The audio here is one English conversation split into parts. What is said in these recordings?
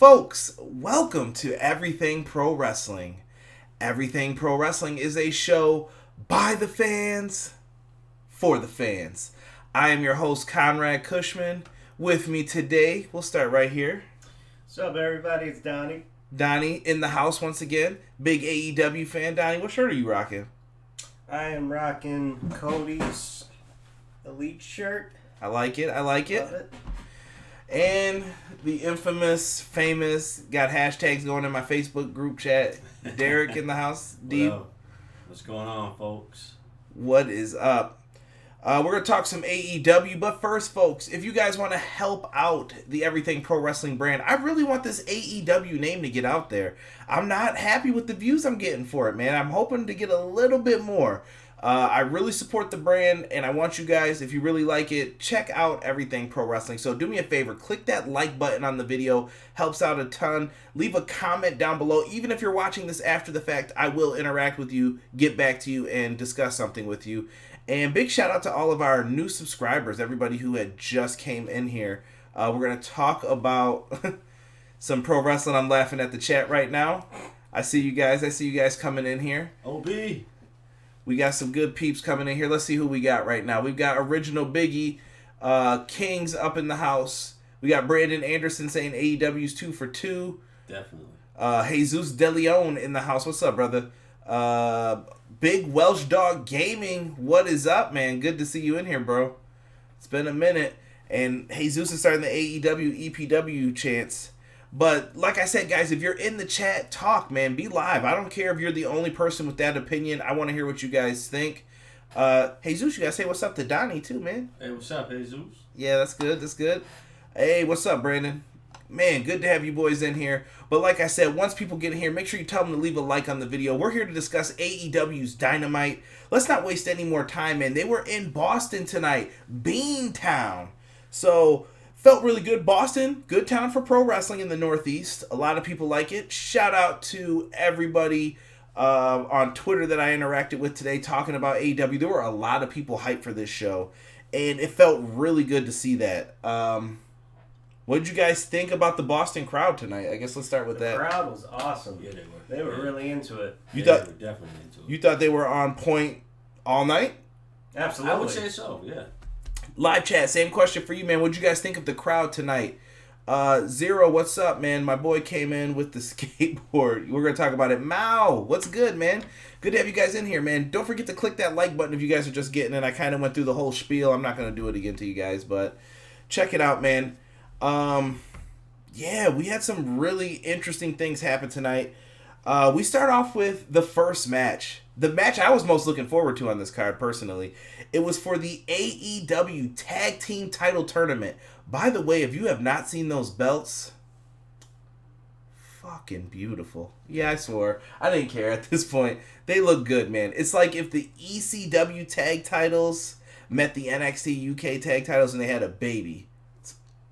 Folks, welcome to Everything Pro Wrestling. Everything Pro Wrestling is a show by the fans, for the fans. I am your host, Conrad Cushman. With me today, we'll start right here. What's up, everybody? It's Donnie. Donnie in the house once again. Big AEW fan. Donnie, what shirt are you rocking? I am rocking Cody's Elite shirt. I like it. Love it. And the infamous, famous, got hashtags going in my Facebook group chat. Derek in the house. D. What's going on, folks? What is up? We're going to talk some AEW, but first, folks, if you guys want to help out the Everything Pro Wrestling brand, I really want this AEW name to get out there. I'm not happy with the views I'm getting for it, man. I'm hoping to get a little bit more. I really support the brand, and I want you guys, if you really like it, check out Everything Pro Wrestling. So do me a favor, click that like button on the video. Helps out a ton. Leave a comment down below. Even if you're watching this after the fact, I will interact with you, get back to you, and discuss something with you. And big shout out to all of our new subscribers, everybody who had just came in here. We're going to talk about some pro wrestling. I'm laughing at the chat right now. I see you guys coming in here. OB. We got some good peeps coming in here. Let's see who we got right now. We've got Original Biggie, Kings up in the house. We got Brandon Anderson saying AEW's 2 for 2. Definitely. Jesus De Leon in the house. What's up, brother? Big Welsh Dog Gaming. What is up, man? Good to see you in here, bro. It's been a minute. And Jesus is starting the AEW EPW chants. But like I said, guys, if you're in the chat, talk, man. Be live. I don't care if you're the only person with that opinion. I want to hear what you guys think. Jesus, you guys say what's up to Donnie, too, man. Hey, what's up, Jesus? Yeah, that's good. Hey, what's up, Brandon? Man, good to have you boys in here. But like I said, once people get in here, make sure you tell them to leave a like on the video. We're here to discuss AEW's Dynamite. Let's not waste any more time, man. They were in Boston tonight. Beantown. So, felt really good. Boston, good town for pro wrestling in the Northeast. A lot of people like it. Shout out to everybody on Twitter that I interacted with today talking about AEW. There were a lot of people hyped for this show. And it felt really good to see that. What did you guys think about the Boston crowd tonight? I guess let's start with that. The crowd was awesome. Yeah, they were really into it. They were definitely into it. You thought they were on point all night? Absolutely. I would say so, yeah. Live chat, same question for you, man. What did you guys think of the crowd tonight? Zero, what's up, man? My boy came in with the skateboard. We're going to talk about it. Mao, what's good, man? Good to have you guys in here, man. Don't forget to click that like button if you guys are just getting it. I kind of went through the whole spiel. I'm not going to do it again to you guys, but check it out, man. Yeah, we had some really interesting things happen tonight. We start off with the first match. The match I was most looking forward to on this card, personally. It was for the AEW Tag Team Title Tournament. By the way, if you have not seen those belts, fucking beautiful. Yeah, I swore. I didn't care at this point. They look good, man. It's like if the ECW tag titles met the NXT UK tag titles and they had a baby.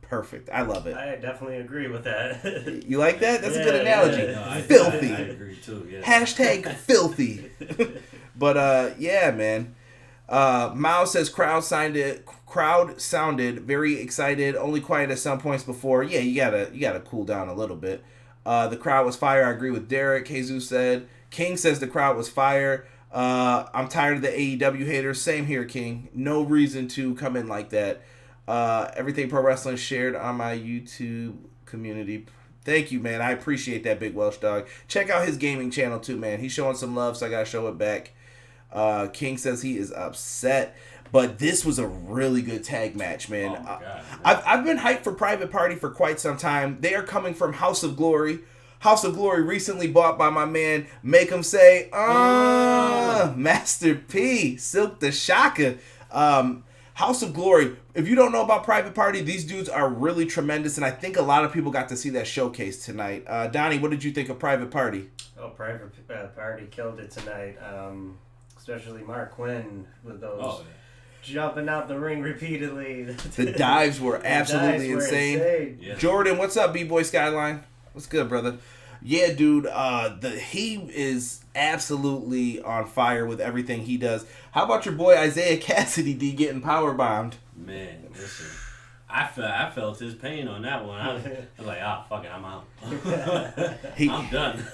Perfect. I love it. I definitely agree with that. You like that? That's a good analogy. Yeah, Filthy. I agree too, yeah. Hashtag filthy. But yeah, man. Mao says crowd sounded very excited, only quiet at some points before. Yeah, you gotta cool down a little bit. The crowd was fire. I agree with Derek. Jesus said. King says the crowd was fire. I'm tired of the AEW haters. Same here, King. No reason to come in like that. Everything Pro Wrestling shared on my YouTube community. Thank you, man. I appreciate that, Big Welsh Dog. Check out his gaming channel too, man. He's showing some love, so I gotta show it back. King says he is upset, but this was a really good tag match, man. Oh my God, I've been hyped for Private Party for quite some time. They are coming from House of Glory. House of Glory recently bought by my man, make him say, Master P, Silk the Shaka. House of Glory, if you don't know about Private Party, these dudes are really tremendous, and I think a lot of people got to see that showcase tonight. Donnie, what did you think of Private Party? Oh, Private Party killed it tonight, especially Mark Quinn with those jumping out the ring repeatedly. The dives were absolutely insane. Yeah. Jordan, what's up, B-Boy Skyline? What's good, brother? Yeah, dude, he is absolutely on fire with everything he does. How about your boy Isaiah Cassidy, D, getting power bombed? Man, listen. I felt his pain on that one. I was like, fuck it, I'm out. I'm done.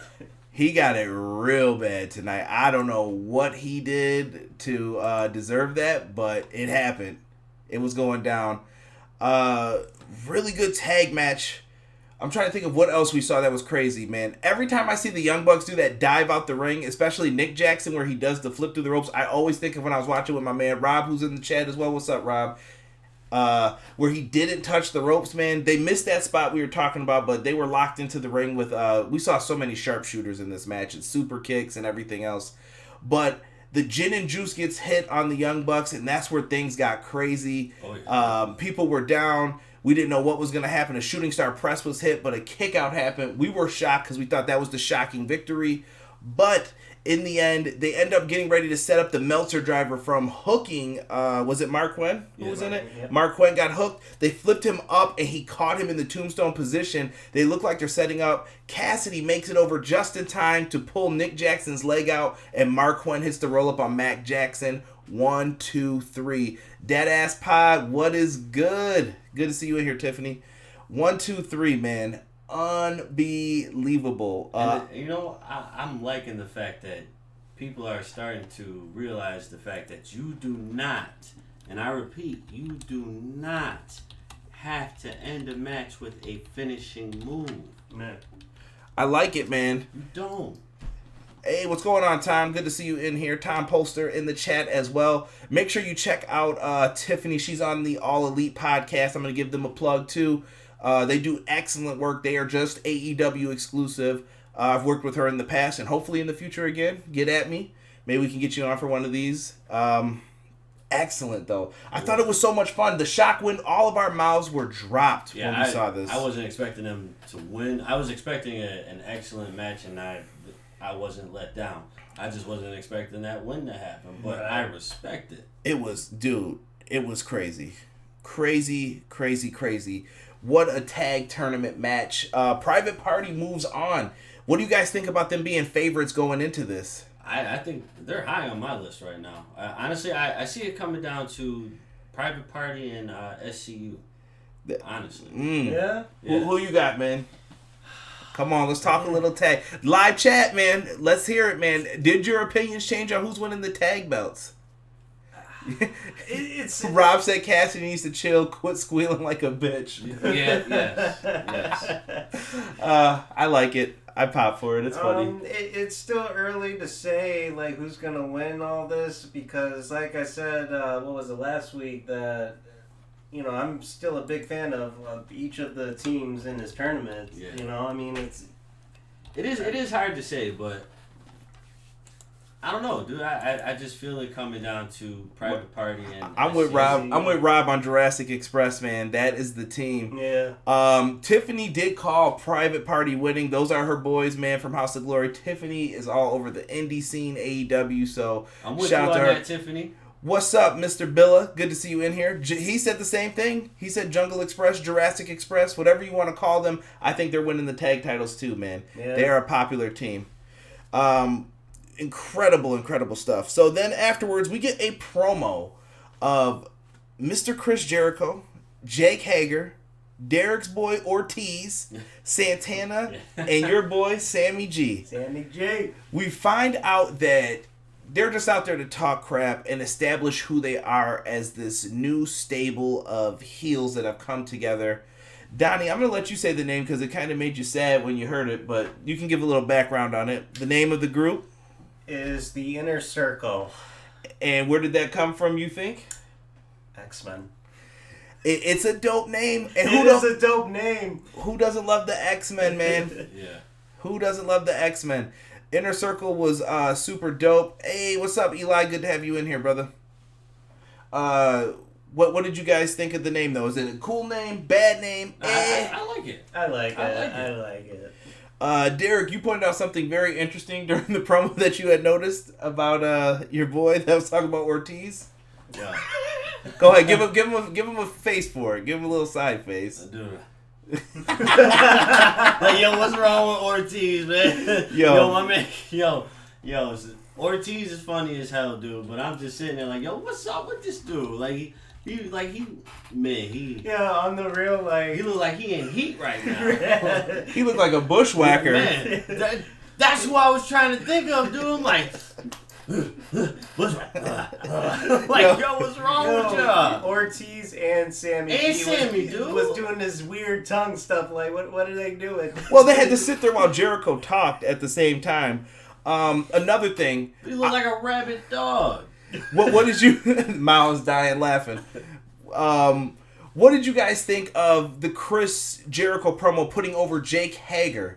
He got it real bad tonight. I don't know what he did to deserve that, but it happened. It was going down. Really good tag match. I'm trying to think of what else we saw that was crazy, man. Every time I see the Young Bucks do that dive out the ring, especially Nick Jackson where he does the flip through the ropes, I always think of when I was watching with my man Rob, who's in the chat as well. What's up, Rob? Where he didn't touch the ropes, man. They missed that spot we were talking about, but they were locked into the ring with, we saw so many sharpshooters in this match and super kicks and everything else. But the gin and juice gets hit on the Young Bucks, and that's where things got crazy. Oh, yeah. People were down. We didn't know what was going to happen. A shooting star press was hit, but a kick out happened. We were shocked because we thought that was the shocking victory. But in the end, they end up getting ready to set up the Meltzer driver from hooking. Was it Mark Quinn who was in it? Yep. Mark Quinn got hooked. They flipped him up, and he caught him in the tombstone position. They look like they're setting up. Cassidy makes it over just in time to pull Nick Jackson's leg out, and Mark Quinn hits the roll up on Mac Jackson. 1, 2, 3. Deadass Pod, what is good? Good to see you in here, Tiffany. 1, 2, 3, man. Unbelievable. I'm liking the fact that people are starting to realize the fact that you do not, and I repeat, you do not have to end a match with a finishing move. Man. I like it, man. You don't. Hey, what's going on, Tom? Good to see you in here. Tom Polster in the chat as well. Make sure you check out Tiffany. She's on the All Elite podcast. I'm going to give them a plug, too. They do excellent work. They are just AEW exclusive. I've worked with her in the past, and hopefully in the future again. Get at me. Maybe we can get you on for one of these. Excellent, though. I thought it was so much fun. The shock when all of our mouths were dropped when we saw this. I wasn't expecting them to win. I was expecting an excellent match, and I wasn't let down. I just wasn't expecting that win to happen, but I respect it. It was crazy. Crazy. What a tag tournament match. Private Party moves on. What do you guys think about them being favorites going into this? I think they're high on my list right now. Honestly, I see it coming down to Private Party and SCU. Honestly. Yeah? Who you got, man? Come on, let's talk a little tag. Live chat, man. Let's hear it, man. Did your opinions change on who's winning the tag belts? Rob said Cassidy needs to chill, quit squealing like a bitch. Yes. I like it. I pop for it. It's funny. It's still early to say like who's gonna win all this because, like I said, what was it last week that I'm still a big fan of each of the teams in this tournament. Yeah. I mean it is hard to say, but I don't know, dude. I just feel it coming down to Private Party and I'm with Rob. I'm with Rob on Jurassic Express, man. That is the team. Yeah. Tiffany did call Private Party winning. Those are her boys, man, from House of Glory. Tiffany is all over the indie scene, AEW. So I'm with shout you out on to her. that, Tiffany. What's up, Mr. Billa? Good to see you in here. He said the same thing. He said Jungle Express, Jurassic Express, whatever you want to call them. I think they're winning the tag titles too, man. Yeah. They are a popular team. Incredible stuff. So then afterwards, we get a promo of Mr. Chris Jericho, Jake Hager, Derek's boy Ortiz, Santana, and your boy Sammy G. Sammy G. We find out that they're just out there to talk crap and establish who they are as this new stable of heels that have come together. Donnie, I'm going to let you say the name because it kind of made you sad when you heard it, but you can give a little background on it. The name of the group is the Inner Circle. And where did that come from, you think? X-Men. It's a dope name. And It is a dope name. Who doesn't love the X-Men, man? Yeah. Who doesn't love the X-Men? Inner Circle was super dope. Hey, what's up, Eli? Good to have you in here, brother. What did you guys think of the name, though? Is it a cool name? Bad name? I like it. I like it. Derek, you pointed out something very interesting during the promo that you had noticed about your boy that was talking about Ortiz. Yeah. Go ahead, give him a face for it. Give him a little side face. Dude. Like, yo, what's wrong with Ortiz, man? Yo, my man. Yo. Ortiz is funny as hell, dude. But I'm just sitting there like, yo, what's up with this dude? Like, Yeah, on the real, like... He look like he in heat right now. He looked like a bushwhacker. Man, that's who I was trying to think of, dude. I'm like... what's wrong with y'all? Ortiz and Sammy. Dude. Was doing this weird tongue stuff. Like, what are they doing? Well, they had to sit there while Jericho talked at the same time. Another thing. You look like a rabid dog. What did you... Miles dying laughing. What did you guys think of the Chris Jericho promo putting over Jake Hager?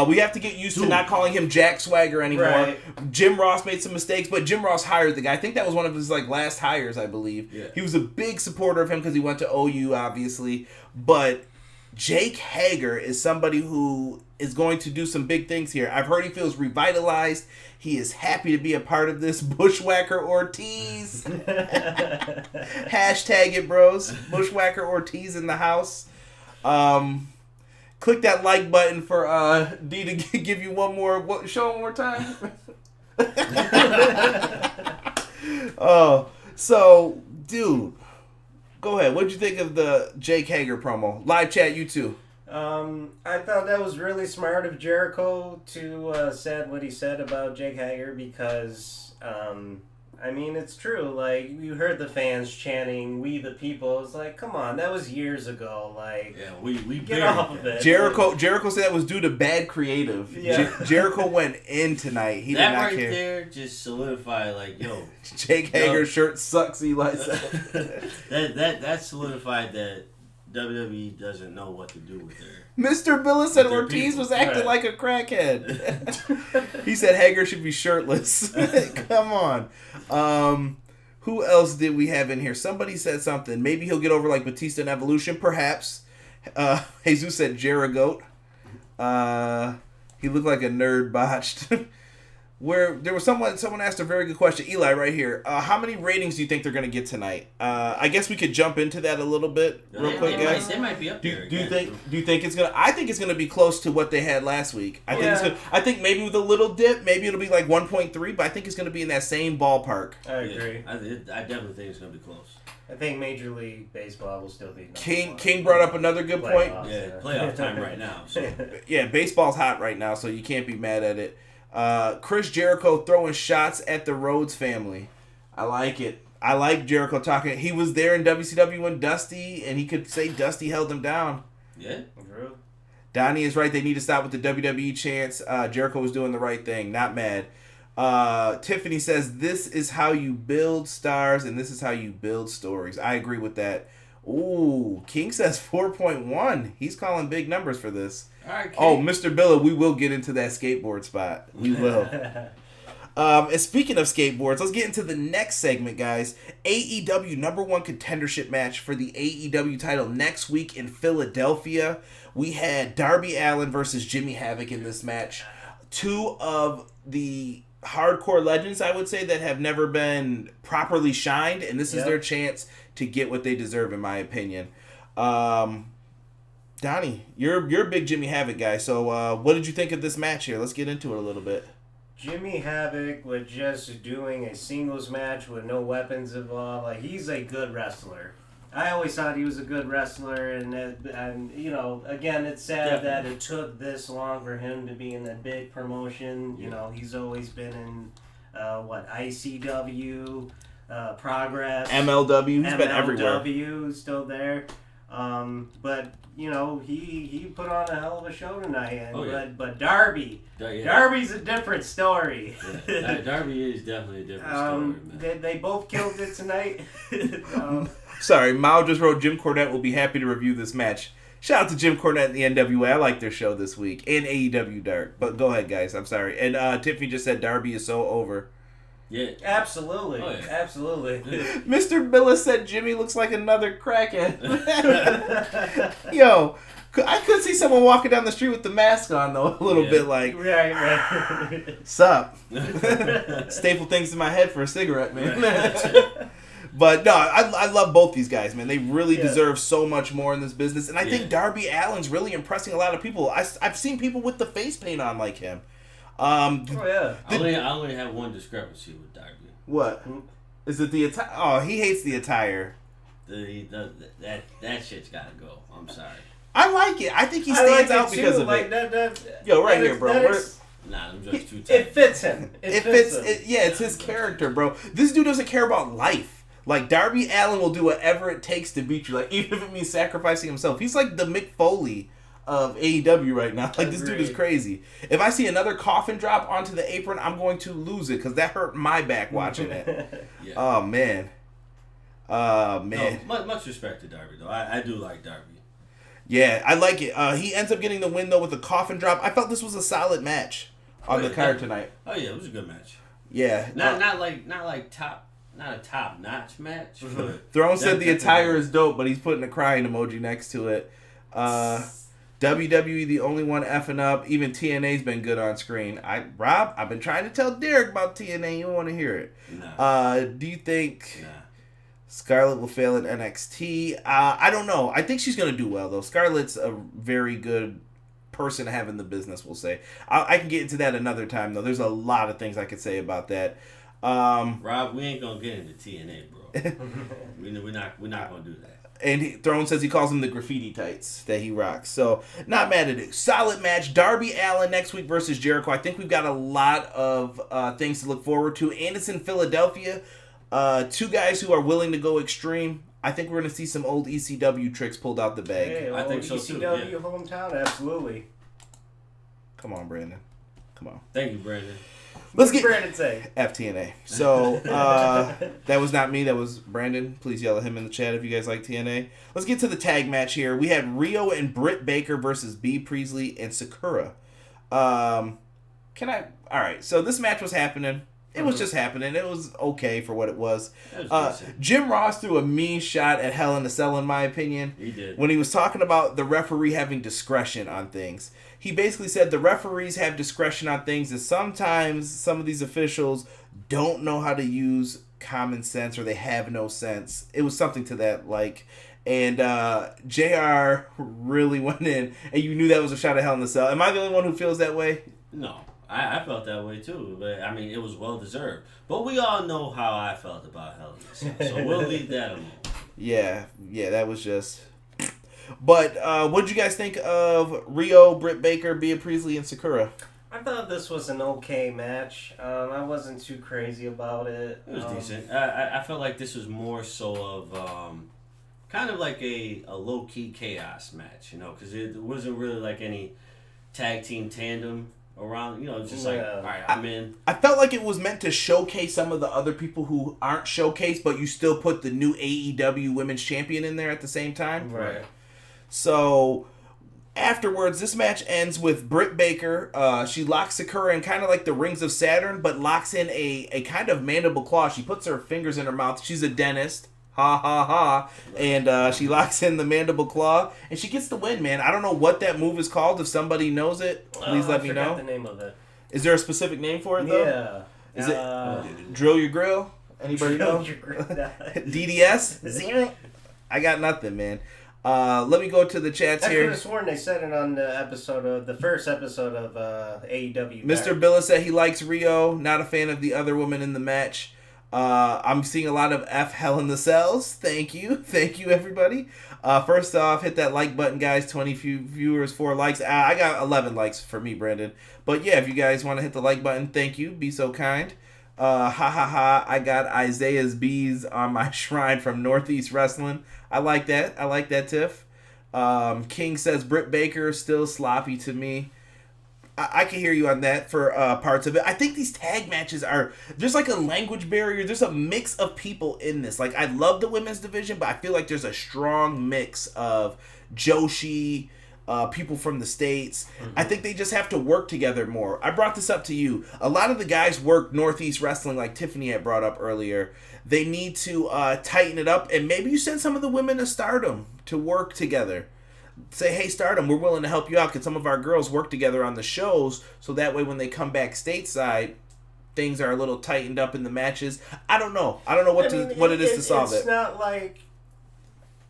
We have to get used to not calling him Jack Swagger anymore. Right. Jim Ross made some mistakes, but Jim Ross hired the guy. I think that was one of his last hires, I believe. Yeah. He was a big supporter of him because he went to OU, obviously. But Jake Hager is somebody who is going to do some big things here. I've heard he feels revitalized. He is happy to be a part of this. Bushwhacker Ortiz. Hashtag it, bros. Bushwhacker Ortiz in the house. Click that like button for D to give you one more. Show one more time. Oh, so dude, go ahead. What'd you think of the Jake Hager promo? Live chat, you too. I thought that was really smart of Jericho to said what he said about Jake Hager because I mean, it's true. Like, you heard the fans chanting, "We the people." It's like, come on, that was years ago. Like, yeah, we get off of it. Jericho said that was due to bad creative. Yeah. Jericho went in tonight. He that did not right care. There just solidified, like, yo, Jake Hager's shirt sucks. Eli said. that solidified that WWE doesn't know what to do with her. Mr. Billis said Ortiz was acting like a crackhead. He said Hager should be shirtless. Come on. Who else did we have in here? Somebody said something. Maybe he'll get over like Batista in Evolution, perhaps. Jesus said Jericho. He looked like a nerd botched. Where there was someone asked a very good question. Eli, right here. How many ratings do you think they're going to get tonight? I guess we could jump into that a little bit, real quick, guys. They might be up there. Do you think it's gonna? I think it's gonna be close to what they had last week. I think maybe with a little dip, maybe it'll be like 1.3, but I think it's gonna be in that same ballpark. I agree. I definitely think it's gonna be close. I think Major League Baseball will still be King brought up another good point. Yeah, playoff time right now. So. Yeah, baseball's hot right now, so you can't be mad at it. Chris Jericho throwing shots at the Rhodes family. I like it. I like Jericho talking. He was there in WCW when Dusty, and he could say Dusty held him down. Yeah. True. Donnie is right. They need to stop with the WWE chants. Jericho was doing the right thing. Not mad. Tiffany says, this is how you build stars, and this is how you build stories. I agree with that. Ooh, King says 4.1. He's calling big numbers for this. All right, oh, Mr. Billa, we will get into that skateboard spot. We will. And speaking of skateboards, let's get into the next segment, guys. AEW #1 contendership match for the AEW title next week in Philadelphia. We had Darby Allin versus Jimmy Havoc in this match. Two of the hardcore legends, I would say, that have never been properly shined, and this is their chance to get what they deserve, in my opinion. Donnie, you're a big Jimmy Havoc guy, so what did you think of this match here? Let's get into it a little bit. Jimmy Havoc was just doing a singles match with no weapons involved. Like, he's a good wrestler. I always thought he was a good wrestler, and you know, again, it's sad that it took this long for him to be in a big promotion. You know, he's always been in ICW, Progress, MLW. He's been everywhere. MLW still there. But you know, he put on a hell of a show tonight. But Darby, Darby's a different story. Yeah. Darby is definitely a different story. Man. They both killed it tonight. Sorry, Mao just wrote Jim Cornette will be happy to review this match. Shout out to Jim Cornette and the NWA. I like their show this week. And AEW Dark. But go ahead, guys. I'm sorry. And Tiffany just said Darby is so over. Yeah. Absolutely. Oh, yeah. Absolutely. Mr. Billis said Jimmy looks like another crackhead. Yo, I could see someone walking down the street with the mask on, though, a little bit like, right. Sup? Staple things in my head for a cigarette, man. Right. But no, I love both these guys, man. They really deserve so much more in this business. And I think Darby Allin's really impressing a lot of people. I've seen people with the face paint on like him. I only have one discrepancy with Darby. What? Is it the attire? Oh, he hates the attire. That shit's gotta go. I'm sorry. I like it. I think he stands out because of it. Yo, right here, bro. Nah, I'm just too tight. It fits him. It fits him. It's his character, bro. This dude doesn't care about life. Like, Darby Allin will do whatever it takes to beat you. Like, even if it means sacrificing himself. He's like the Mick Foley of AEW right now. Like, this dude is crazy. If I see another coffin drop onto the apron, I'm going to lose it because that hurt my back watching it. Yeah. Oh, man. Man. No, much respect to Darby, though. I do like Darby. Yeah, I like it. He ends up getting the win, though, with a coffin drop. I felt this was a solid match on the card tonight. Oh, yeah, it was a good match. Yeah. Not a top-notch match. Throne said the attire is dope, but he's putting a crying emoji next to it. WWE, the only one effing up. Even TNA's been good on screen. Rob, I've been trying to tell Derek about TNA. You don't want to hear it. Nah. Do you think Scarlett will fail in NXT? I don't know. I think she's going to do well, though. Scarlett's a very good person to have in the business, we'll say. I can get into that another time, though. There's a lot of things I could say about that. Rob, we ain't going to get into TNA, bro. We're not going to do that. And Throne says he calls them the graffiti tights that he rocks. So, not mad at it. Solid match. Darby Allin next week versus Jericho. I think we've got a lot of things to look forward to. And it's in Philadelphia. Two guys who are willing to go extreme. I think we're going to see some old ECW tricks pulled out the bag. Hey, I think so ECW too. Yeah. hometown, absolutely. Come on, Brandon. Come on. Thank you, Brandon. Let's get Brandon say FTNA. So that was not me. That was Brandon. Please yell at him in the chat if you guys like TNA. Let's get to the tag match here. We had Riho and Britt Baker versus B. Priestley and Sukura. All right. So this match was happening. It was just happening. It was okay for what it was. Jim Ross threw a mean shot at Hell in a Cell, in my opinion. He did. When he was talking about the referee having discretion on things. He basically said the referees have discretion on things, and sometimes some of these officials don't know how to use common sense, or they have no sense. It was something to that, and JR really went in, and you knew that was a shot at Hell in a Cell. Am I the only one who feels that way? No. I felt that way too, but I mean, it was well deserved. But we all know how I felt about Hell in a Cell, so we'll leave that alone. Yeah, that was just. But what did you guys think of Riho, Britt Baker, Bea Priestley, and Sukura? I thought this was an okay match. I wasn't too crazy about it. It was decent. I felt like this was more so of kind of like a low-key chaos match, because it wasn't really like any tag team tandem around, just like, all right, I'm in. I felt like it was meant to showcase some of the other people who aren't showcased, but you still put the new AEW Women's Champion in there at the same time. Right. So, afterwards, this match ends with Britt Baker. She locks Sukura in kind of like the Rings of Saturn, but locks in a kind of mandible claw. She puts her fingers in her mouth. She's a dentist. Ha, ha, ha. And she locks in the mandible claw, and she gets the win, man. I don't know what that move is called. If somebody knows it, please let me know. I forgot the name of it. Is there a specific name for it, though? Yeah. Is it Drill Your Grill? Anybody know? DDS? I got nothing, man. Let me go to the chats here. I could have sworn they said it on the first episode of AEW. Mr. Billis said he likes Riho, not a fan of the other woman in the match. I'm seeing a lot of F Hell in the Cells. Thank you, everybody. First off, hit that like button, guys. 20 viewers, 4 likes. I got 11 likes for me, Brandon. But yeah, if you guys want to hit the like button, thank you. Be so kind. Ha ha ha. I got Isaiah's bees on my shrine from Northeast Wrestling. I like that, Tiff. King says Britt Baker still sloppy to me. I can hear you on that for parts of it. I think these tag matches there's like a language barrier. There's a mix of people in this. Like, I love the women's division, but I feel like there's a strong mix of Joshi, people from the States. Mm-hmm. I think they just have to work together more. I brought this up to you. A lot of the guys work Northeast Wrestling, like Tiffany had brought up earlier. They need to tighten it up, and maybe you send some of the women to Stardom to work together. Say, hey, Stardom, we're willing to help you out. Can some of our girls work together on the shows so that way when they come back stateside, things are a little tightened up in the matches? I don't know. What it is to solve it. It's not like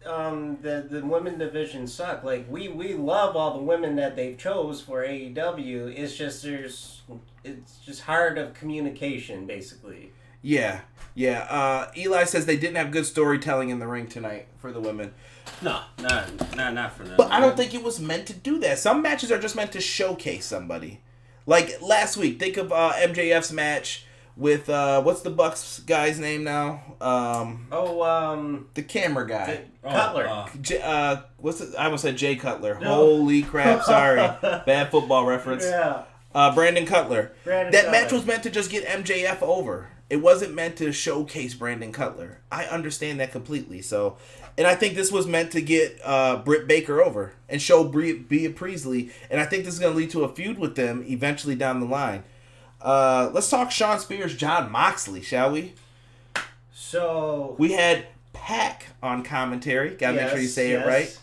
the women division suck. Like, we love all the women that they've chose for AEW. It's just hard of communication, basically. Yeah. Eli says they didn't have good storytelling in the ring tonight for the women. No, not for them. But I don't think it was meant to do that. Some matches are just meant to showcase somebody. Like last week, think of MJF's match with what's the Bucks guy's name now? The camera guy. Cutler. What's it? I almost said Jay Cutler. No. Holy crap! Sorry, bad football reference. Yeah. Brandon Cutler. That match was meant to just get MJF over. It wasn't meant to showcase Brandon Cutler. I understand that completely. So, and I think this was meant to get Britt Baker over and show Bea Priestley. And I think this is going to lead to a feud with them eventually down the line. Let's talk Shawn Spears, Jon Moxley, shall we? So we had Pac on commentary. Gotta make sure you say it right.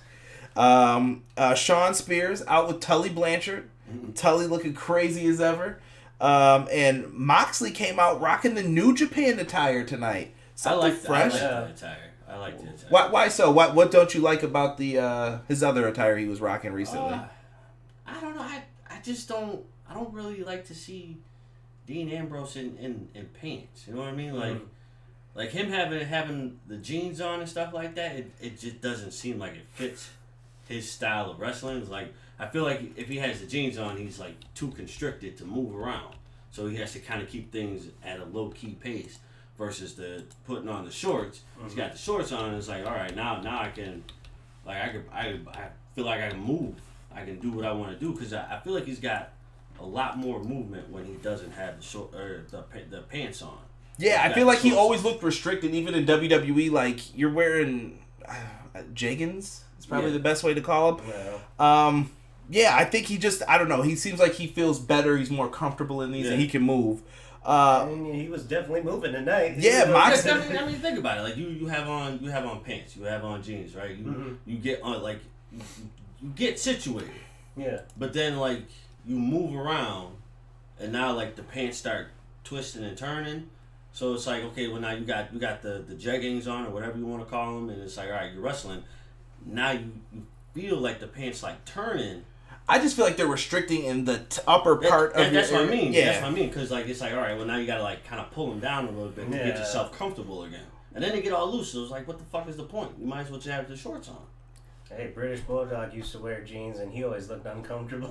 Shawn Spears out with Tully Blanchard. Tully looking crazy as ever. And Moxley came out rocking the New Japan attire tonight. Something fresh. I like the attire. Why so? What don't you like about the his other attire he was rocking recently? I don't know. I just don't. I don't really like to see Dean Ambrose in pants. You know what I mean? Like him having the jeans on and stuff like that. It just doesn't seem like it fits his style of wrestling. It's like, I feel like if he has the jeans on, he's like too constricted to move around. So he has to kind of keep things at a low key pace versus the putting on the shorts. Mm-hmm. He's got the shorts on, and it's like, all right, now I can, like I feel like I can move. I can do what I want to do because I feel like he's got a lot more movement when he doesn't have the short or the pants on. Yeah, I feel like he always looked restricted, even in WWE. Like you're wearing jeggings. Probably the best way to call him. Yeah. I think he just, I don't know, he seems like he feels better, he's more comfortable in these, and he can move. He was definitely moving tonight. Yeah, Moxley. I mean, think about it. Like you have on pants, you have on jeans, right? You get on like you get situated. Yeah. But then like you move around, and now like the pants start twisting and turning. So it's like, okay, well now you got the jeggings on or whatever you want to call them, and it's like, all right, you're wrestling. Now you feel like the pants like turning. I just feel like they're restricting in the upper part of that's your what I mean. Yeah. That's what I mean. Because like it's like, all right, well now you gotta like kind of pull them down a little bit to get yourself comfortable again. And then they get all loose. So it's like, what the fuck is the point? You might as well just have the shorts on. Hey, British Bulldog used to wear jeans and he always looked uncomfortable.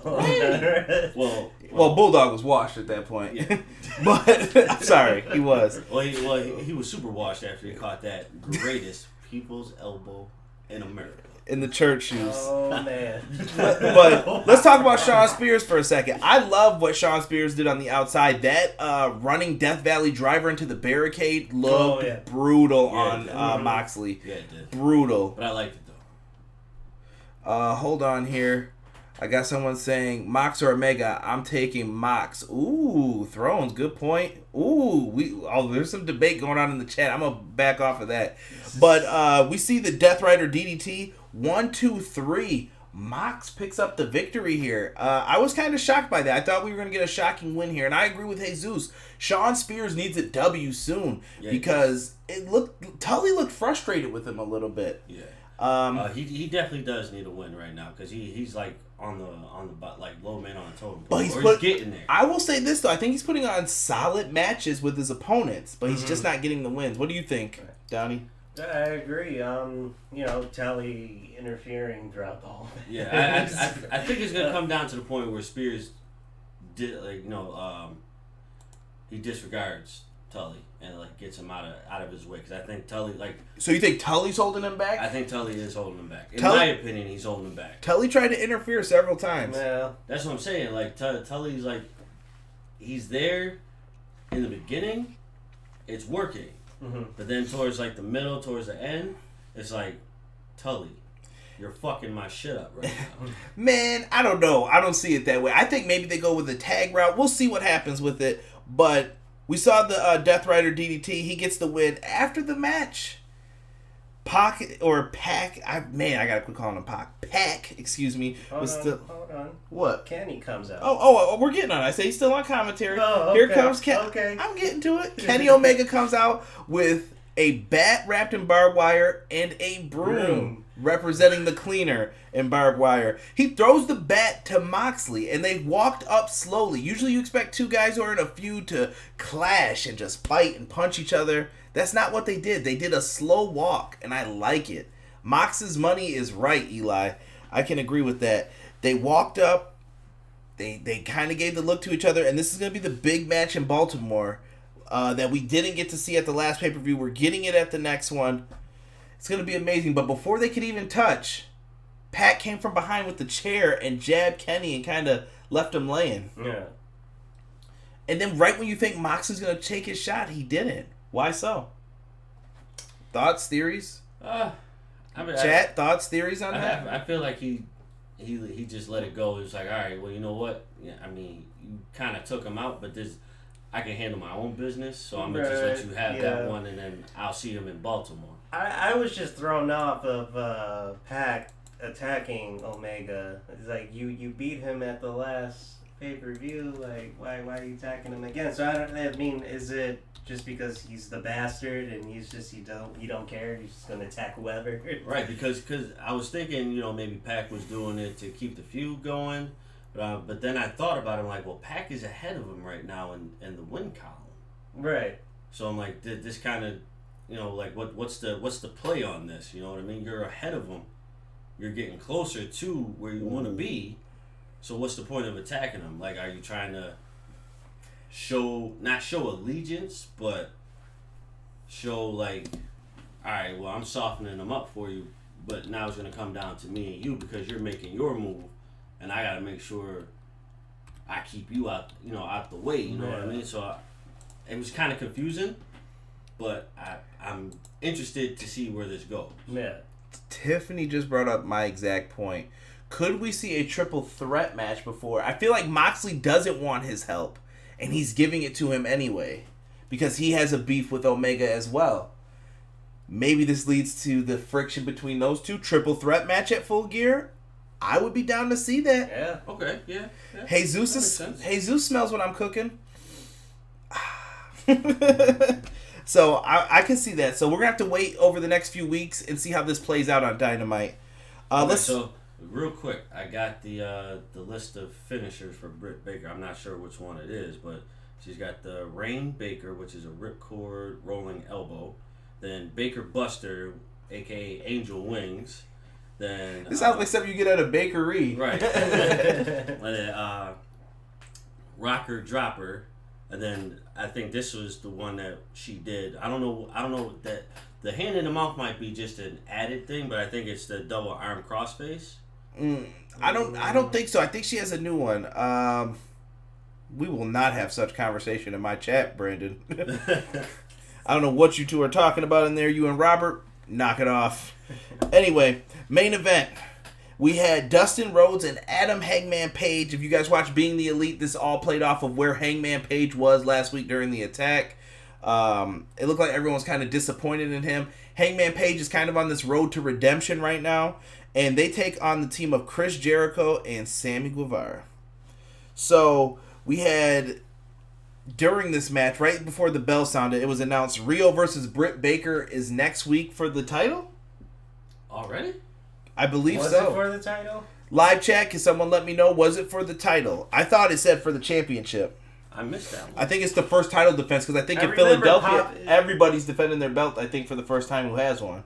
well, Bulldog was washed at that point. Yeah. But I'm sorry, he was. Well, he was super washed after he caught that greatest people's elbow in America. In the church shoes. Oh, man. But let's talk about Shawn Spears for a second. I love what Shawn Spears did on the outside. That running Death Valley driver into the barricade looked brutal on Moxley. Yeah, it did. Brutal. But I liked it, though. Hold on here. I got someone saying Mox or Omega. I'm taking Mox. Ooh, Thrones. Good point. Ooh, there's some debate going on in the chat. I'm gonna back off of that. But we see the Death Rider DDT. 1, 2, 3. Mox picks up the victory here. I was kind of shocked by that. I thought we were gonna get a shocking win here, and I agree with Jesus. Shawn Spears needs a W soon because Tully looked frustrated with him a little bit. Yeah. He definitely does need a win right now because he's like on the like low man on the totem pole. But he's getting there. I will say this though, I think he's putting on solid matches with his opponents, but he's just not getting the wins. What do you think, Downey? I agree. Tully interfering throughout the whole thing. Yeah, I think it's gonna come down to the point where Spears he disregards Tully and like gets him out of his way because I think Tully like. So you think Tully's holding him back? I think Tully is holding him back. In my opinion, he's holding him back. Tully tried to interfere several times. Yeah, that's what I'm saying. Like Tully's like, he's there in the beginning, it's working, but then towards like the middle, towards the end, it's like Tully, you're fucking my shit up right now. Man, I don't know. I don't see it that way. I think maybe they go with the tag route. We'll see what happens with it, but. We saw the Death Rider DDT. He gets the win after the match. Pac. I gotta quit calling him Pac. Pac, excuse me. Hold on. What? Kenny comes out. Oh, we're getting on. I say he's still on commentary. Oh, okay. Here comes Kenny. Okay. I'm getting to it. Kenny Omega comes out with a bat wrapped in barbed wire, and a broom representing the cleaner in barbed wire. He throws the bat to Moxley, and they walked up slowly. Usually you expect two guys who are in a feud to clash and just fight and punch each other. That's not what they did. They did a slow walk, and I like it. Mox's money is right, Eli. I can agree with that. They walked up. They kind of gave the look to each other, and this is going to be the big match in Baltimore that we didn't get to see at the last pay-per-view. We're getting it at the next one. It's going to be amazing, but before they could even touch, Pat came from behind with the chair and jabbed Kenny and kind of left him laying. Yeah. And then right when you think Moxley's going to take his shot, he didn't. Why so? Thoughts, theories? Chat, thoughts, theories on that? I feel like he just let it go. He was like, all right, well, you know what? Yeah, I mean, you kind of took him out, but I can handle my own business, so I'm going to just let you have that one, and then I'll see him in Baltimore. I was just thrown off of Pac attacking Omega. It's like, you beat him at the last pay-per-view. Like, why are you attacking him again? So I mean, is it just because he's the bastard and he's just, you don't care, he's just going to attack whoever? Right, because I was thinking, maybe Pac was doing it to keep the feud going. But then I thought about it, I'm like, well, Pac is ahead of him right now in the win column. Right. So I'm like, this kind of, like, what's the play on this? You know what I mean? You're ahead of him. You're getting closer to where you want to be. So what's the point of attacking him? Like, are you trying to not show allegiance, but show, like, all right, well, I'm softening them up for you, but now it's going to come down to me and you because you're making your move. And I got to make sure I keep you out the way, you know what I mean? So it was kind of confusing, but I'm interested to see where this goes. Yeah. Tiffany just brought up my exact point. Could we see a triple threat match before? I feel like Moxley doesn't want his help, and he's giving it to him anyway because he has a beef with Omega as well. Maybe this leads to the friction between those two. Triple threat match at Full Gear? I would be down to see that. Yeah. Okay. Yeah. Jesus smells what I'm cooking. So I can see that. So we're gonna have to wait over the next few weeks and see how this plays out on Dynamite. So real quick, I got the list of finishers for Britt Baker. I'm not sure which one it is, but she's got the Rain Baker, which is a ripcord rolling elbow. Then Baker Buster, aka Angel Wings. Then this sounds like something you get at a bakery. Right. And then Rocker Dropper. And then I think this was the one that she did. I don't know that the hand in the mouth might be just an added thing, but I think it's the double arm crossface. I don't think so. I think she has a new one. We will not have such conversation in my chat, Brandon. I don't know what you two are talking about in there, you and Robert. Knock it off. Anyway, main event. We had Dustin Rhodes and Adam Hangman Page. If you guys watch Being the Elite, this all played off of where Hangman Page was last week during the attack. It looked like everyone was kind of disappointed in him. Hangman Page is kind of on this road to redemption right now. And they take on the team of Chris Jericho and Sammy Guevara. So we had, during this match, right before the bell sounded, it was announced Riho versus Britt Baker is next week for the title. Already? I believe so. Was it for the title? Live chat, can someone let me know, was it for the title? I thought it said for the championship. I missed that one. I think it's the first title defense, because I think in Philadelphia, everybody's defending their belt, I think, for the first time who has one.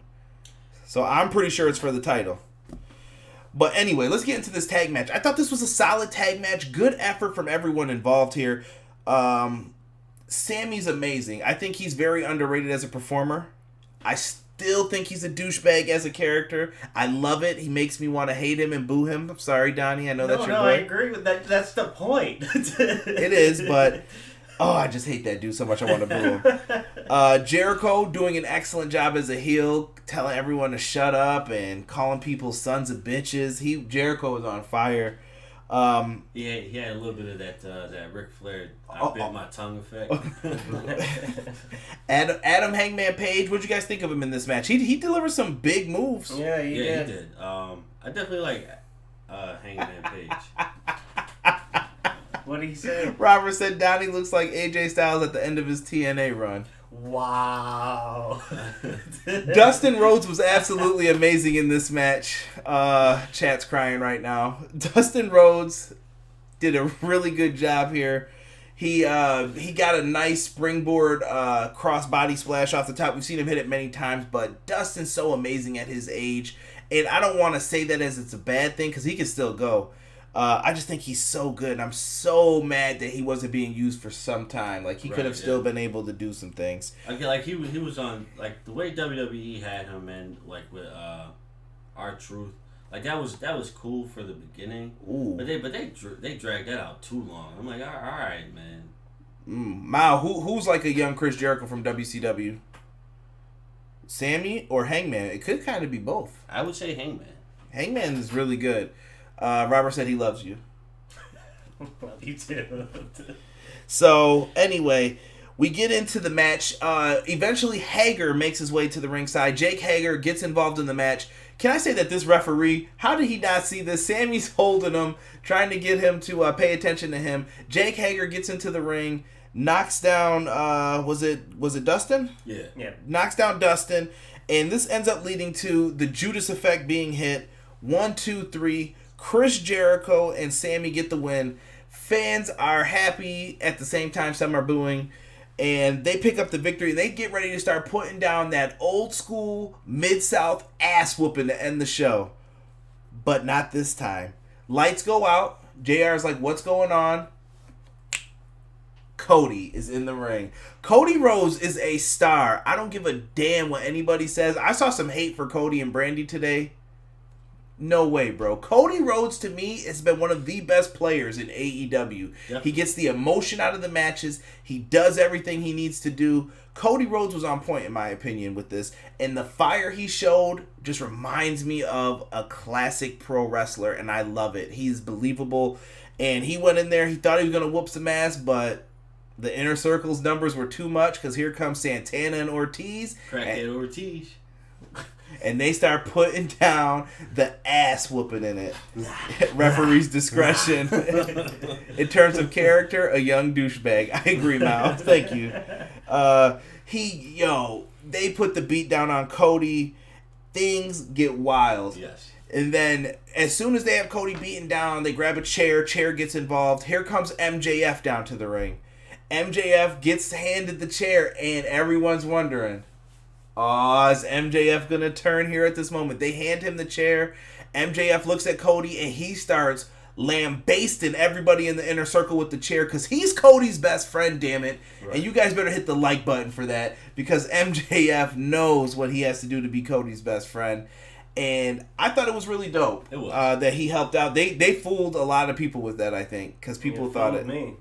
So I'm pretty sure it's for the title. But anyway, let's get into this tag match. I thought this was a solid tag match. Good effort from everyone involved here. Sammy's amazing. I think he's very underrated as a performer. I still think he's a douchebag as a character. I love it. He makes me want to hate him and boo him. I'm sorry, Donnie. I know that's your boy. No, I agree with that. That's the point. It is, but I just hate that dude so much I want to boo him. Jericho doing an excellent job as a heel, telling everyone to shut up and calling people sons of bitches. Jericho was on fire. He had a little bit of that Ric Flair I bit my tongue effect. Adam Hangman Page, what'd you guys think of him in this match? He delivered some big moves. Yeah, he did. He did. I definitely like Hangman Page. What did he say? Robert said Donnie looks like AJ Styles at the end of his TNA run. Wow. Dustin Rhodes was absolutely amazing in this match. Chat's crying right now. Dustin Rhodes did a really good job here. He got a nice springboard cross-body splash off the top. We've seen him hit it many times, but Dustin's so amazing at his age. And I don't want to say that as it's a bad thing, because he can still go. I just think he's so good, and I'm so mad that he wasn't being used for some time. Like, he could have still been able to do some things. Like he was on, like, the way WWE had him in, like, with R-Truth. Like, that was cool for the beginning. Ooh. But they dragged that out too long. I'm like, all right, man. Mao, who's like a young Chris Jericho from WCW? Sammy or Hangman? It could kind of be both. I would say Hangman. Hangman is really good. Robert said he loves you. Love you too. So, anyway, we get into the match. Eventually, Hager makes his way to the ringside. Jake Hager gets involved in the match. Can I say that this referee, how did he not see this? Sammy's holding him, trying to get him to pay attention to him. Jake Hager gets into the ring, knocks down, was it Dustin? Yeah. Knocks down Dustin, and this ends up leading to the Judas effect being hit. 1, 2, 3. Chris Jericho and Sammy get the win. Fans are happy at the same time. Some are booing. And they pick up the victory. And they get ready to start putting down that old school Mid-South ass whooping to end the show. But not this time. Lights go out. JR's like, what's going on? Cody is in the ring. Cody Rhodes is a star. I don't give a damn what anybody says. I saw some hate for Cody and Brandy today. No way, bro. Cody Rhodes, to me, has been one of the best players in AEW. Yep. He gets the emotion out of the matches. He does everything he needs to do. Cody Rhodes was on point, in my opinion, with this. And the fire he showed just reminds me of a classic pro wrestler, and I love it. He's believable. And he went in there. He thought he was going to whoop some ass, but the Inner Circle's numbers were too much, because here comes Santana and Ortiz. Crackhead Ortiz. And they start putting down the ass whooping in it. Referee's discretion. In terms of character, a young douchebag. I agree, Miles. Thank you. They put the beat down on Cody. Things get wild. Yes. And then as soon as they have Cody beaten down, they grab a chair. Chair gets involved. Here comes MJF down to the ring. MJF gets handed the chair, and everyone's wondering, is MJF going to turn here at this moment? They hand him the chair. MJF looks at Cody, and he starts lambasting everybody in the Inner Circle with the chair, because he's Cody's best friend, damn it. Right. And you guys better hit the like button for that, because MJF knows what he has to do to be Cody's best friend. And I thought it was really dope. It was. That he helped out. They fooled a lot of people with that, I think, because people thought it. Me.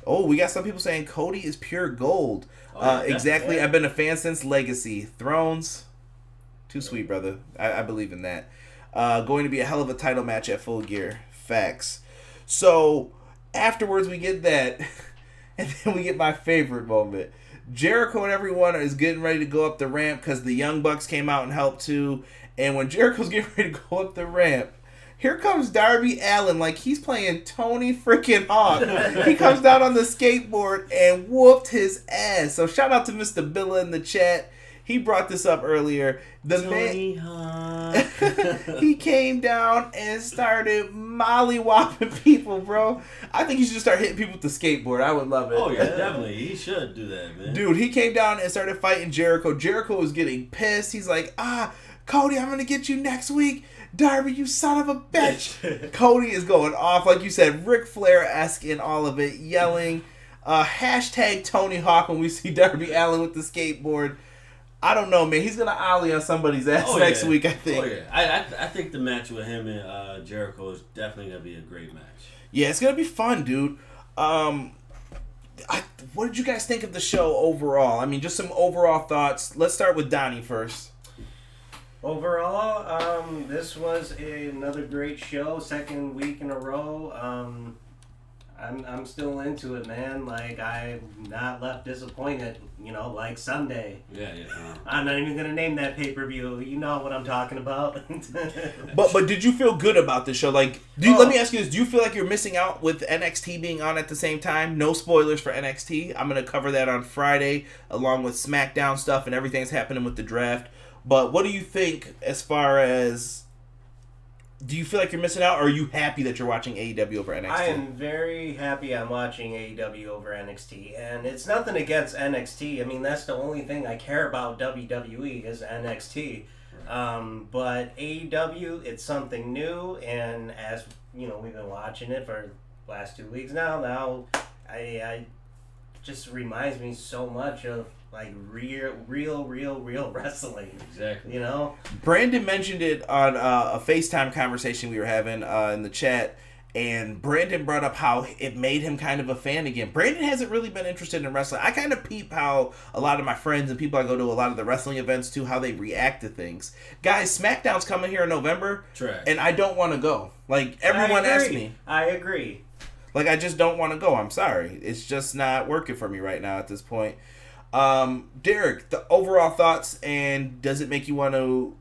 Oh, we got some people saying Cody is pure gold. Exactly. Yeah. I've been a fan since Legacy. Thrones. Too sweet, brother. I believe in that. Going to be a hell of a title match at Full Gear. Facts. So, afterwards we get that. And then we get my favorite moment. Jericho and everyone is getting ready to go up the ramp because the Young Bucks came out and helped too. And when Jericho's getting ready to go up the ramp, here comes Darby Allin like he's playing Tony freaking Hawk. He comes down on the skateboard and whooped his ass. So shout out to Mr. Billa in the chat. He brought this up earlier. Tony Hawk. He came down and started molly-whopping people, bro. I think he should just start hitting people with the skateboard. I would love it. Oh, yeah, definitely. He should do that, man. Dude, he came down and started fighting Jericho. Jericho was getting pissed. He's like, Cody, I'm going to get you next week. Darby, you son of a bitch. Cody is going off, like you said, Ric Flair-esque in all of it, yelling. Hashtag Tony Hawk when we see Darby Allin with the skateboard. I don't know, man. He's going to ollie on somebody's ass next week, I think. Oh, yeah. I think the match with him and Jericho is definitely going to be a great match. Yeah, it's going to be fun, dude. What did you guys think of the show overall? I mean, just some overall thoughts. Let's start with Donnie first. Overall, this was another great show, second week in a row. I'm still into it, man. Like, I'm not left disappointed, like Sunday. Yeah. I'm not even going to name that pay-per-view. You know what I'm talking about. But did you feel good about this show? Like, let me ask you this. Do you feel like you're missing out with NXT being on at the same time? No spoilers for NXT. I'm going to cover that on Friday, along with SmackDown stuff and everything that's happening with the draft. But what do you think as far as... Do you feel like you're missing out, or are you happy that you're watching AEW over NXT? I am very happy I'm watching AEW over NXT, and it's nothing against NXT. I mean, that's the only thing I care about WWE is NXT. But AEW, it's something new, and as we've been watching it for the last 2 weeks now I just reminds me so much of like real wrestling. Exactly. Brandon mentioned it on a FaceTime conversation we were having in the chat, and Brandon brought up how it made him kind of a fan again. Brandon hasn't really been interested in wrestling. I kind of peep how a lot of my friends and people I go to a lot of the wrestling events too, how they react to things. Guys, SmackDown's coming here in November, Trash. And I don't want to go. Like, everyone asks me. I agree. Like, I just don't want to go. I'm sorry. It's just not working for me right now at this point. Derek, the overall thoughts, and does it make you want to...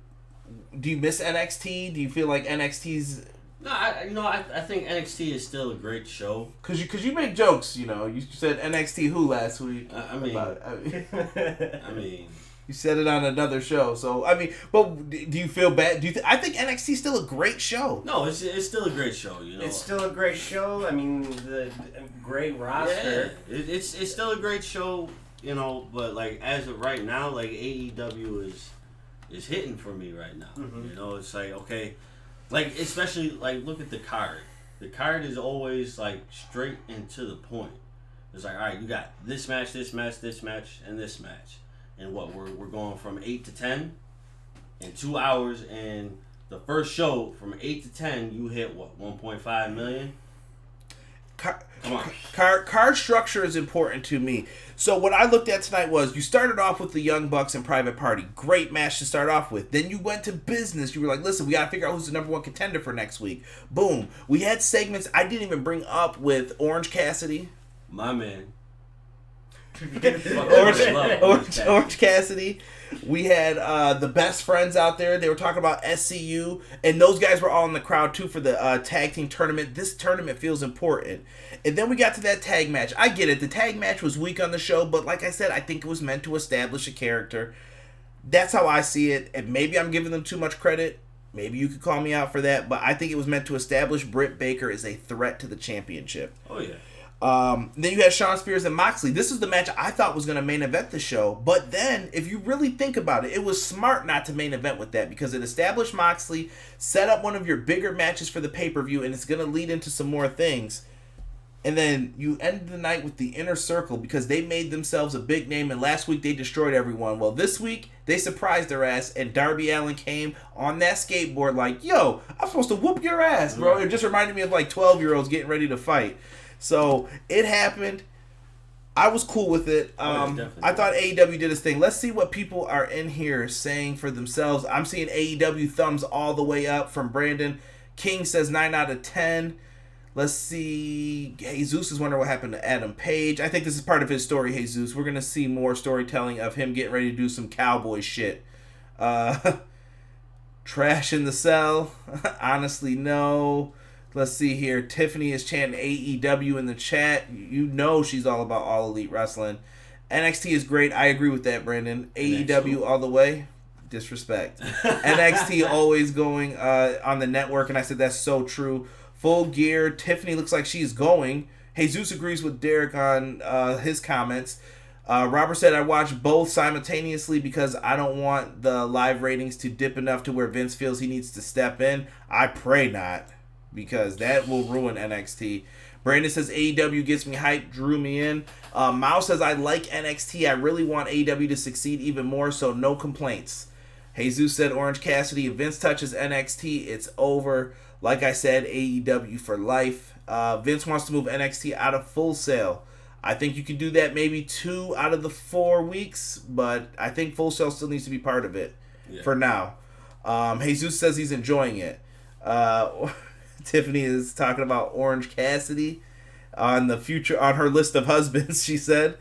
Do you miss NXT? Do you feel like NXT's... No, I think NXT is still a great show. Cause you make jokes, you said NXT who last week? I mean, you said it on another show, so but do you feel bad? I think NXT is still a great show. No, it's still a great show. It's still a great show. I mean, the great roster. Yeah, it's still a great show. But like as of right now, like AEW is hitting for me right now. Mm-hmm. It's like, okay, like especially like look at the card. The card is always like straight and to the point. It's like, all right, you got this match, and this match, and what we're going from 8 to 10 in 2 hours, and the first show from 8 to 10 you hit what 1.5 million. Come on. Card structure is important to me. So what I looked at tonight was you started off with the Young Bucks and Private Party. Great match to start off with. Then you went to business. You were like, listen, we got to figure out who's the number one contender for next week. Boom. We had segments I didn't even bring up with Orange Cassidy. My man. Orange Cassidy. We had the best friends out there. They were talking about SCU, and those guys were all in the crowd too for the tag team tournament. This tournament feels important. And then we got to that tag match. I get it. The tag match was weak on the show, but like I said, I think it was meant to establish a character. That's how I see it. And maybe I'm giving them too much credit. Maybe you could call me out for that, but I think it was meant to establish Britt Baker as a threat to the championship. Oh, yeah. Then you had Shawn Spears and Moxley. This is the match I thought was going to main event the show. But then, if you really think about it, it was smart not to main event with that because it established Moxley, set up one of your bigger matches for the pay-per-view, and it's going to lead into some more things. And then you ended the night with the Inner Circle because they made themselves a big name, and last week they destroyed everyone. Well, this week, they surprised their ass, and Darby Allin came on that skateboard like, yo, I'm supposed to whoop your ass, bro. It just reminded me of like 12-year-olds getting ready to fight. So, it happened. I was cool with it. I thought AEW did his thing. Let's see what people are in here saying for themselves. I'm seeing AEW thumbs all the way up from Brandon. King says 9 out of 10. Let's see. Jesus is wondering what happened to Adam Page. I think this is part of his story, Jesus. We're going to see more storytelling of him getting ready to do some cowboy shit. Trash in the cell. Honestly, no. Let's see here. Tiffany is chanting AEW in the chat. You know she's all about All Elite Wrestling. NXT is great. I agree with that, Brandon. AEW all the way. Disrespect. NXT always going on the network, and I said that's so true. Full Gear. Tiffany looks like she's going. Jesus agrees with Derek on his comments. Robert said, I watch both simultaneously because I don't want the live ratings to dip enough to where Vince feels he needs to step in. I pray not, because that will ruin NXT. Brandon says, AEW gets me hyped, drew me in. Mao says, I like NXT. I really want AEW to succeed even more, so no complaints. Jesus said, Orange Cassidy, if Vince touches NXT, it's over. Like I said, AEW for life. Vince wants to move NXT out of Full Sail. I think you can do that maybe 2 out of the 4 weeks, but I think Full Sail still needs to be part of it for now. Jesus says he's enjoying it. Tiffany is talking about Orange Cassidy. on the future on her list of husbands. She said.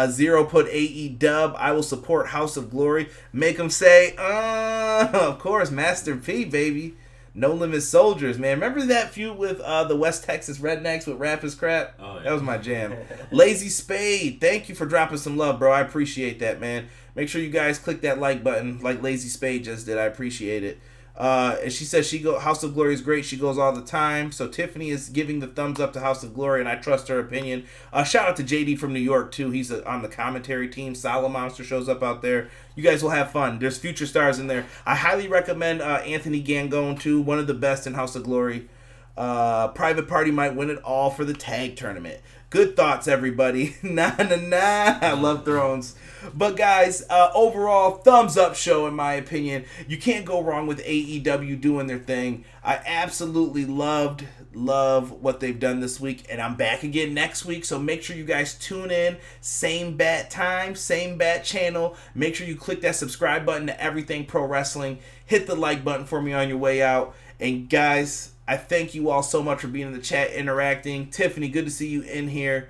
Zero put AEW. I will support House of Glory. Make them say, of course, Master P, baby. No Limit Soldiers, man. Remember that feud with the West Texas Rednecks with Rap is Crap? Oh, yeah. That was my jam. Lazy Spade, thank you for dropping some love, bro. I appreciate that, man. Make sure you guys click that like button like Lazy Spade just did. I appreciate it. And she says House of Glory is great. She goes all the time. So Tiffany is giving the thumbs up to House of Glory, and I trust her opinion. Shout out to JD from New York too. He's on the commentary team. Solid Monster shows up out there. You guys will have fun. There's future stars in there. I highly recommend Anthony Gangone too. One of the best in House of Glory. Private Party might win it all for the tag tournament. Good thoughts, everybody. Nah. I love Thrones. But guys, overall, thumbs up show in my opinion. You can't go wrong with AEW doing their thing. I absolutely love what they've done this week, and I'm back again next week, so make sure you guys tune in. Same bat time, same bat channel. Make sure you click that subscribe button to Everything Pro Wrestling. Hit the like button for me on your way out. And guys, I thank you all so much for being in the chat, interacting. Tiffany, good to see you in here.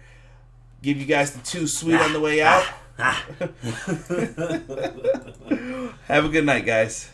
Give you guys the 2 sweet on the way out. Have a good night, guys.